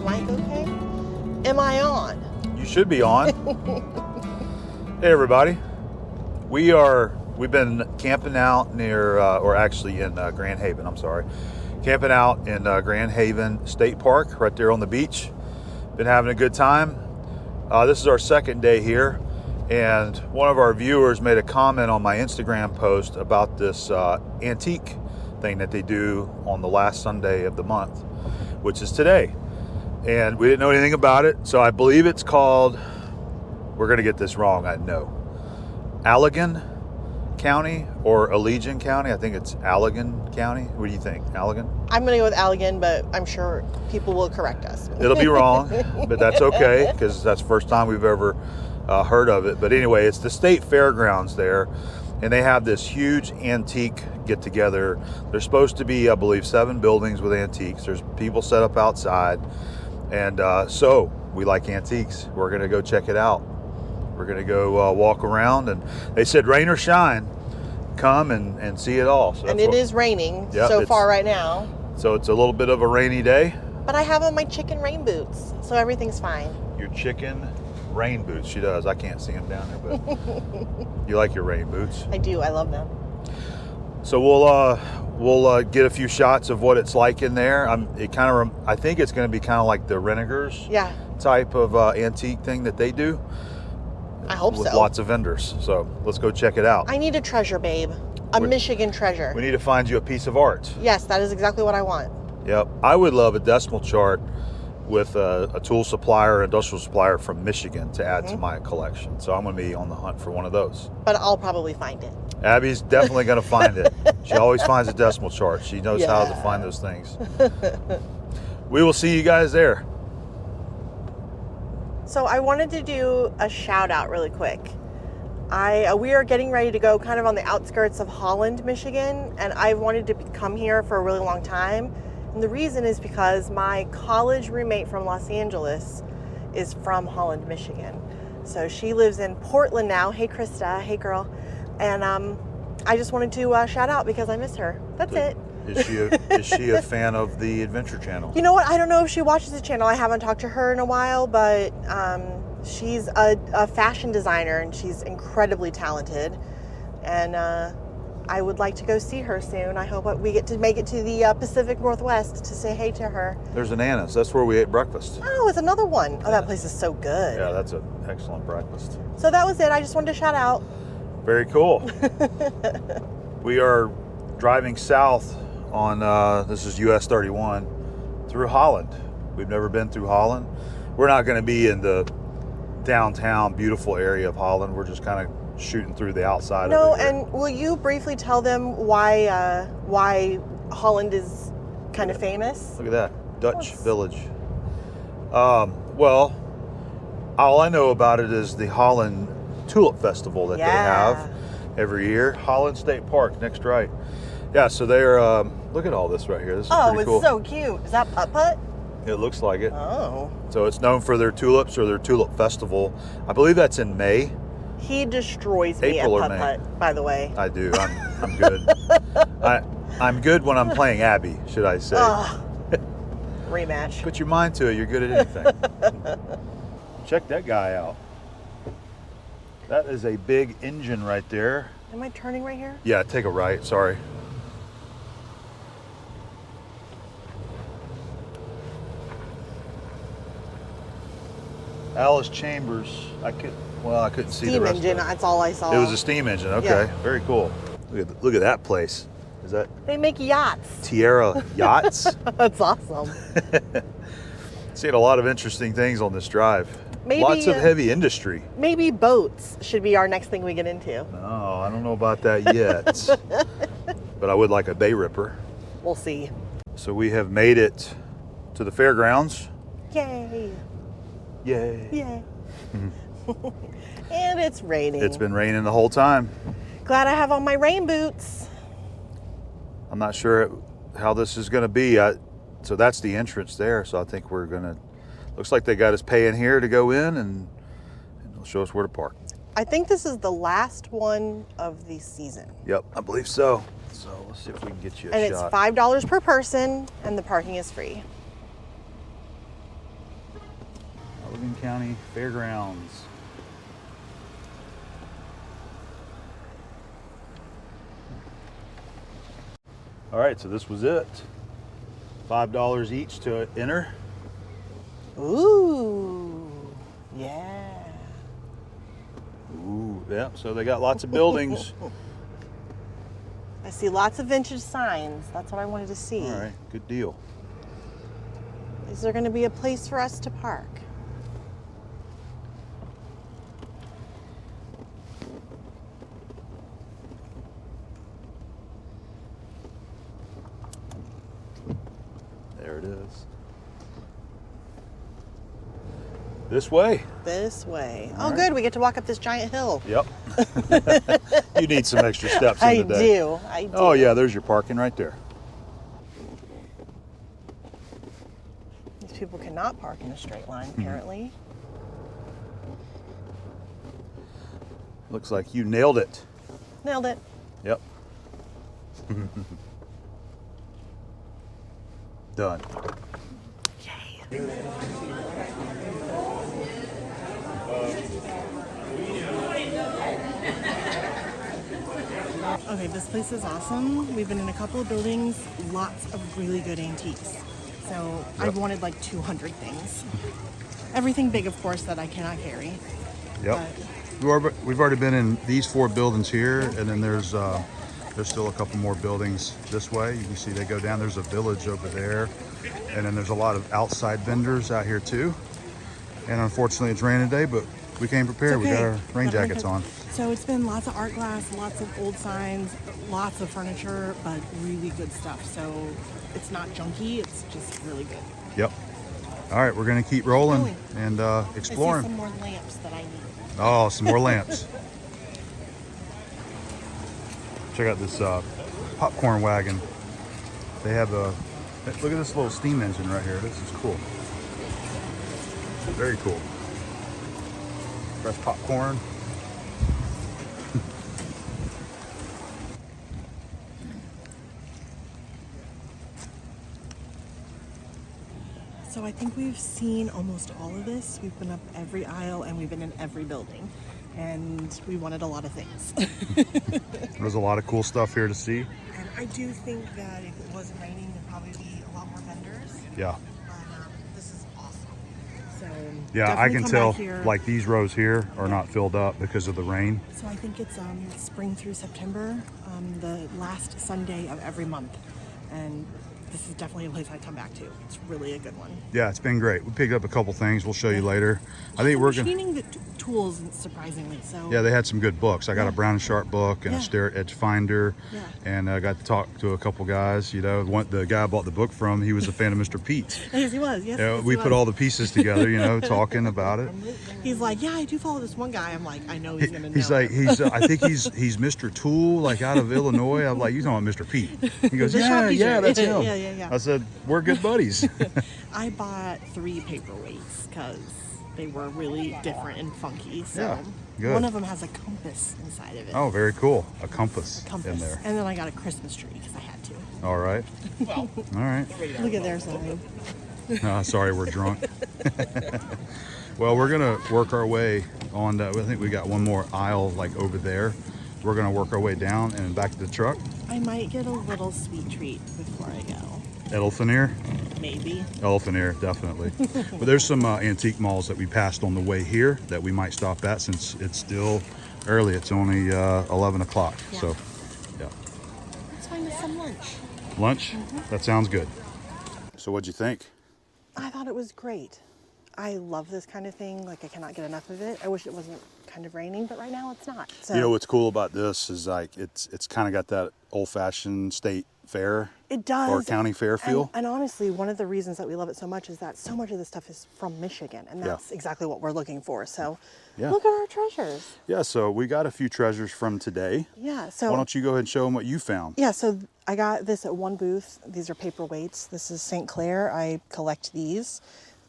my mic okay? Am I on? You should be on. Hey everybody. We've been camping out near, or actually in Grand Haven, I'm sorry. Camping out in Grand Haven State Park, right there on the beach. Been having a good time. This is our second day here, and one of our viewers made a comment on my Instagram post about this antique thing that they do on the last Sunday of the month, which is today. And we didn't know anything about it, so I believe it's called, we're gonna get this wrong, I know, Allegan County or Allegan County. I think it's Allegan County. What do you think? Allegan? I'm going to go with Allegan, but I'm sure people will correct us. It'll be wrong, but that's okay, because that's the first time we've ever heard of it. But anyway, it's the state fairgrounds there, and they have this huge antique get-together. There's supposed to be, I believe, 7 buildings with antiques. There's people set up outside, and so we like antiques. We're going to go check it out. We're going to go walk around, and they said rain or shine, come and see it all. So and it is raining so far right now. So it's a little bit of a rainy day. But I have on my chicken rain boots, so everything's fine. Your chicken rain boots. She does. I can't see them down there, but you like your rain boots. I do. I love them. So we'll get a few shots of what it's like in there. I think it's going to be kind of like the Renegers type of antique thing that they do. I hope so. With lots of vendors. So let's go check it out. I need a treasure, babe. Michigan treasure. We need to find you a piece of art. Yes, that is exactly what I want. Yep. I would love a decimal chart with a tool supplier, industrial supplier from Michigan to add to my collection. So I'm going to be on the hunt for one of those. But I'll probably find it. Abby's definitely going to find it. She always finds a decimal chart. She knows how to find those things. We will see you guys there. So I wanted to do a shout out really quick. We are getting ready to go kind of on the outskirts of Holland, Michigan, and I've wanted to come here for a really long time. And the reason is because my college roommate from Los Angeles is from Holland, Michigan. So she lives in Portland now. Hey, Krista. Hey, girl. And I just wanted to shout out because I miss her. That's it. Is she a fan of the Adventure Channel? You know what? I don't know if she watches the channel. I haven't talked to her in a while, but she's a fashion designer and she's incredibly talented. And I would like to go see her soon. I hope we get to make it to the Pacific Northwest to say hey to her. There's an Anna's. That's where we ate breakfast. Oh, it's another one. Oh, that place is so good. Yeah, that's an excellent breakfast. So that was it. I just wanted to shout out. Very cool. We are driving south on, this is US 31, through Holland. We've never been through Holland. We're not going to be in the downtown beautiful area of Holland. We're just kind of shooting through the outside of it. No, and will you briefly tell them why Holland is kind of famous? Look at that, Dutch village. Well, all I know about it is the Holland Tulip Festival that they have every year. Holland State Park, next right. Yeah, so they're, look at all this right here. This is pretty cool. Oh, it's so cute. Is that putt-putt? It looks like it. Oh. So it's known for their tulips or their tulip festival. I believe that's in May. He destroys me at putt-putt, by the way. I do. I'm good. I'm good when I'm playing Abby, should I say. Rematch. Put your mind to it. You're good at anything. Check that guy out. That is a big engine right there. Am I turning right here? Yeah, take a right. Sorry. Alice Chambers. I couldn't see the rest Steam engine. That's all I saw. It was a steam engine. Okay, very cool. Look at that place. Is that? They make yachts. Tierra Yachts. That's awesome. Seeing a lot of interesting things on this drive. Maybe, lots of heavy industry. Maybe boats should be our next thing we get into. No, I don't know about that yet. But I would like a bay ripper. We'll see. So we have made it to the fairgrounds. Yay. Yay. Yay. And it's raining. It's been raining the whole time. Glad I have on my rain boots. I'm not sure how this is going to be. So that's the entrance there. So I think we're going to, looks like they got us paying here to go in and they'll show us where to park. I think this is the last one of the season. Yep, I believe so. So let's see if we can get you a shot. And it's $5 per person and the parking is free. County Fairgrounds. All right, so this was it. $5 each to enter. Ooh, yeah. Ooh, yeah, so they got lots of buildings. I see lots of vintage signs. That's what I wanted to see. All right, good deal. Is there going to be a place for us to park? There it is. This way. This way. All Oh, right. good. We get to walk up this giant hill. Yep. You need some extra steps in I the day. do. I do. Oh yeah, there's your parking right there. These people cannot park in a straight line, apparently. Looks like you nailed it. Nailed it. Yep. Done. Yay. Okay, this place is awesome. We've been in a couple of buildings, lots of really good antiques. So I've wanted like 200 things. Everything big, of course, that I cannot carry. Yep. We've already been in these 4 buildings here, and then there's still a couple more buildings this way. You can see they go down. There's a village over there, and then there's a lot of outside vendors out here too. And unfortunately, it's raining today, but we came prepared. Okay. We got our rain jackets on. So it's been lots of art glass, lots of old signs, lots of furniture, but really good stuff. So it's not junky, it's just really good. Yep. All right, we're gonna keep rolling and I see exploring. some more lamps that I need. Oh, some more lamps. Check out this popcorn wagon. They have a look at this little steam engine right here. This is cool. Very cool. Fresh popcorn. So I think we've seen almost all of this. We've been up every aisle and we've been in every building. And we wanted a lot of things. There's a lot of cool stuff here to see. And I do think that if it wasn't raining, there'd probably be a lot more vendors. Yeah. But this is awesome. So Yeah, I definitely can come tell back here. like these rows here are not filled up because of the rain. So I think it's spring through September, the last Sunday of every month. And this is definitely a place I'd come back to. It's really a good one. Yeah, it's been great. We picked up a couple things. We'll show you later. I think we're gonna. Machining the tools, surprisingly. So Yeah, they had some good books. I got Yeah. a Brown and Sharp book and Yeah. a Stair Edge Finder, Yeah. and I got to talk to a couple guys. You know, the guy I bought the book from, he was a fan of Mr. Pete's. Yes, he was. Yes, You know, yes, we he put was. all the pieces together. You know, talking about it. He's like, yeah, I do follow this one guy. I'm like, I know he's gonna know. He's like, him. I think he's Mr. Tool, like out of Illinois. I'm like, you talking about Mr. Pete? He goes, The yeah, shop teacher. yeah, that's him. Yeah. I said, we're good buddies. I bought 3 paperweights because they were really different and funky. So Yeah, good. one of them has a compass inside of it. Oh, very cool. A compass, Compass. in there. And then I got a Christmas tree because I had to. All right. All right. Look at their sign. Sorry, we're drunk. Well, we're gonna work our way on. I think we got one more aisle like over there. We're gonna work our way down and back to the truck. I might get a little sweet treat before I go. Elephant ear. Maybe. Elephant ear, definitely. But there's some antique malls that we passed on the way here that we might stop at since it's still early. It's only 11 o'clock. Yeah. So, yeah. Let's find us some lunch. Lunch? That sounds good. So what'd you think? I thought it was great. I love this kind of thing. Like, I cannot get enough of it. I wish it wasn't kind of raining, but right now it's not. So You know what's cool about this is like it's kind of got that old-fashioned state fair it does. or county fair feel. And honestly, one of the reasons that we love it so much is that so much of this stuff is from Michigan, and that's exactly what we're looking for. So Yeah. look at our treasures. Yeah, so we got a few treasures from today. Yeah. So Why don't you go ahead and show them what you found? yeah, so I got this at one booth. These are paperweights. This is St. Clair. I collect these.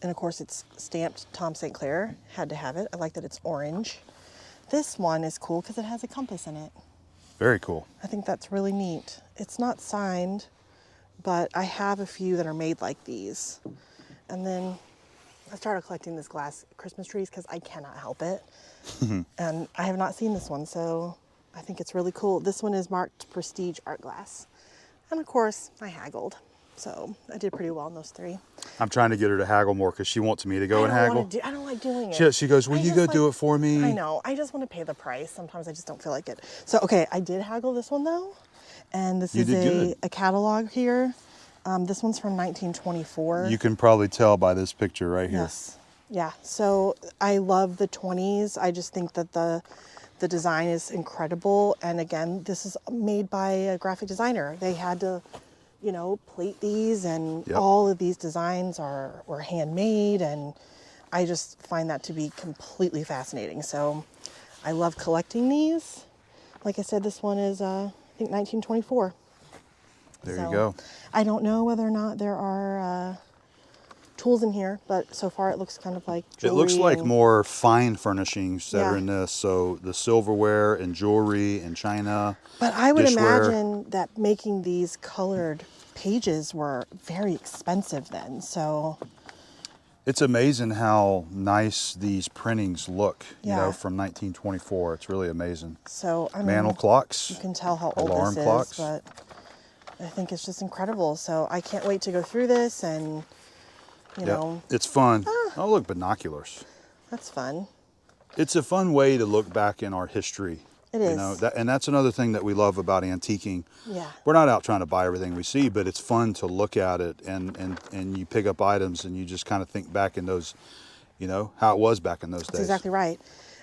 And of course it's stamped Tom St. Clair. Had to have it. I like that it's orange. This one is cool because it has a compass in it. Very cool. I think that's really neat. It's not signed, but I have a few that are made like these. And then I started collecting this glass Christmas trees because I cannot help it. And I have not seen this one, so I think it's really cool. This one is marked Prestige Art Glass. And of course, I haggled. So I did pretty well on those 3. I'm trying to get her to haggle more because she wants me to go and haggle. I don't like doing it. She goes, will you go do it for me? I know. I just want to pay the price. Sometimes I just don't feel like it. So, okay, I did haggle this one, though. And this is a catalog here. This one's from 1924. You can probably tell by this picture right here. Yes. Yeah. So I love the 20s. I just think that the design is incredible. And again, this is made by a graphic designer. They had to, you know, plate these, and all of these designs were handmade. And I just find that to be completely fascinating. So I love collecting these. Like I said, this one is, I think 1924. There you go. I don't know whether or not there are tools in here, but so far it looks kind of like jewelry. It looks like more fine furnishings that are in this. So the silverware and jewelry and china. But I would dishware. imagine that making these colored pages were very expensive then. So it's amazing how nice these printings look, you know, from 1924. It's really amazing. So I mean, mantle clocks. You can tell how old alarm this clocks. is, but I think it's just incredible. So I can't wait to go through this and, you know. It's fun. Oh, look, binoculars. That's fun. It's a fun way to look back in our history. It is. You know, and that's another thing that we love about antiquing. Yeah. We're not out trying to buy everything we see, but it's fun to look at it and you pick up items and you just kind of think back in those, you know, how it was back in those days. That's exactly right.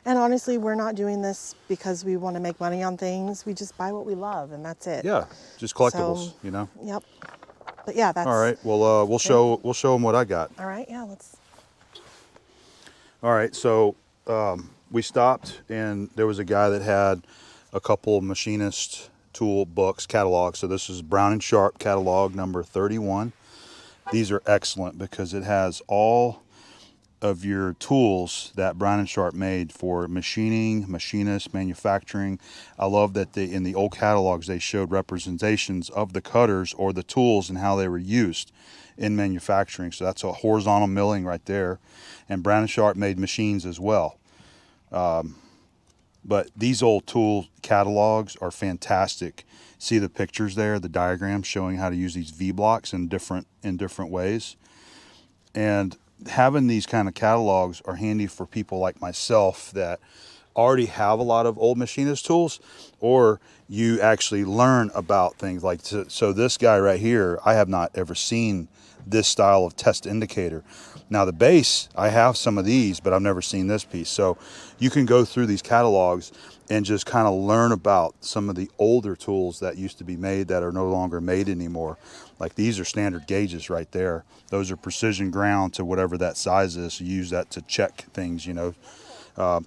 And honestly, we're not doing this because we want to make money on things. We just buy what we love, and that's it. Yeah, just collectibles, So, you know. Yep. But yeah, that's all right. Well, we'll show them what I got. all right. Yeah, let's. All right. So we stopped, and there was a guy that had a couple machinist tool books catalogs. So this is Brown and Sharp catalog number 31. These are excellent because it has all of your tools that Brown and Sharp made for machining, machinists, manufacturing. I love that in the old catalogs they showed representations of the cutters or the tools and how they were used in manufacturing. So that's a horizontal milling right there. And Brown and Sharp made machines as well. But these old tool catalogs are fantastic. See the pictures there, the diagrams showing how to use these V blocks in different ways. And having these kind of catalogs are handy for people like myself that already have a lot of old machinist tools, or you actually learn about things like, so this guy right here, I have not ever seen this style of test indicator. Now the base, I have some of these, but I've never seen this piece. So you can go through these catalogs and just kind of learn about some of the older tools that used to be made that are no longer made anymore. Like these are standard gauges right there. Those are precision ground to whatever that size is. You use that to check things, you know,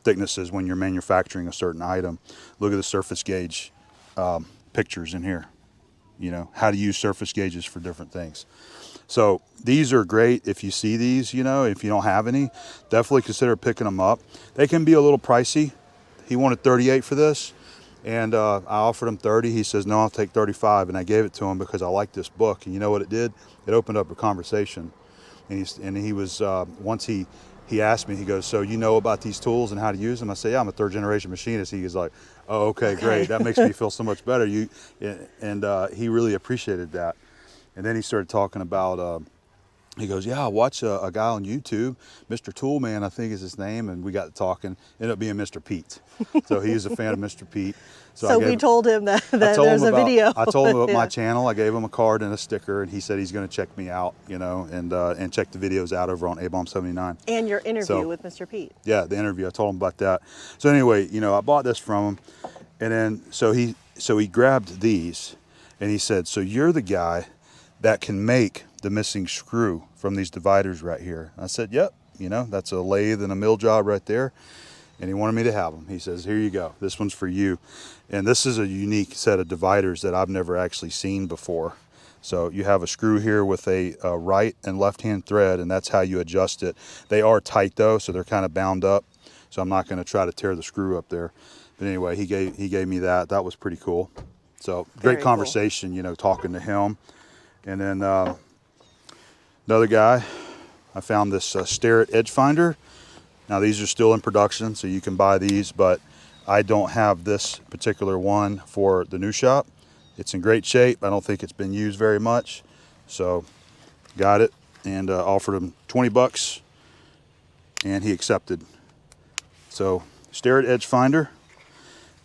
thicknesses when you're manufacturing a certain item. Look at the surface gauge pictures in here. You know, how to use surface gauges for different things. So these are great if you see these, you know, if you don't have any, definitely consider picking them up. They can be a little pricey. He wanted 38 for this, and I offered him 30. He says, no, I'll take 35, and I gave it to him because I like this book. And you know what it did? It opened up a conversation. And he was, once he asked me, he goes, so you know about these tools and how to use them? I say, yeah, I'm a third generation machinist. He was like, oh, okay, great. That makes me feel so much better. And he really appreciated that. And then he started talking about, he goes, yeah, I watch a guy on YouTube, Mr. Toolman, I think is his name. And we got to talking, ended up being Mr. Pete. So he was a fan of Mr. Pete. So we told him that there's a video. I told him about my channel. I gave him a card and a sticker, and he said he's going to check me out, you know, and check the videos out over on A-Bomb 79. And your interview with Mr. Pete. Yeah, the interview. I told him about that. So anyway, you know, I bought this from him, and then so he grabbed these, and he said, so you're the guy that can make the missing screw from these dividers right here. I said, yep, you know, that's a lathe and a mill job right there. And he wanted me to have them. He says, here you go. This one's for you. And this is a unique set of dividers that I've never actually seen before. So you have a screw here with a right and left hand thread, and that's how you adjust it. They are tight though, so they're kind of bound up. So I'm not going to try to tear the screw up there. But anyway, he gave me that. That was pretty cool. So great conversation, you know, talking to him. And then another guy, I found this Starrett edge finder. Now these are still in production, so you can buy these, but I don't have this particular one for the new shop. It's in great shape. I don't think it's been used very much. So got it and offered him 20 bucks and he accepted. So Starrett edge finder.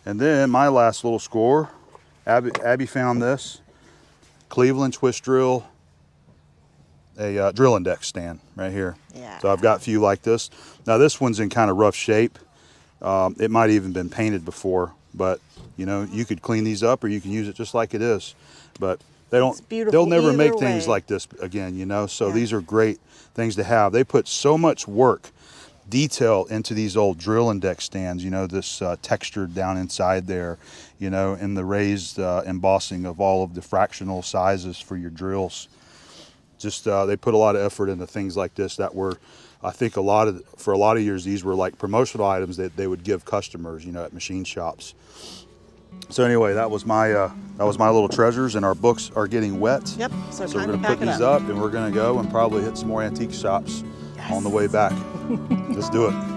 And then my last little score, Abby found this Cleveland twist drill, a drill index stand right here. Yeah. So I've got a few like this. Now this one's in kind of rough shape. It might even been painted before, but you know, you could clean these up or you can use it just like it is. But they'll never make things like this again, you know. So these are great things to have. They put so much work, detail into these old drill index stands, you know, this texture down inside there, you know, and the raised embossing of all of the fractional sizes for your drills. Just they put a lot of effort into things like this that were, I think for a lot of years, these were like promotional items that they would give customers, you know, at machine shops. So anyway, that was my little treasures, and our books are getting wet. Yep. So we're going to put these up, and we're going to go and probably hit some more antique shops on the way back. Let's do it.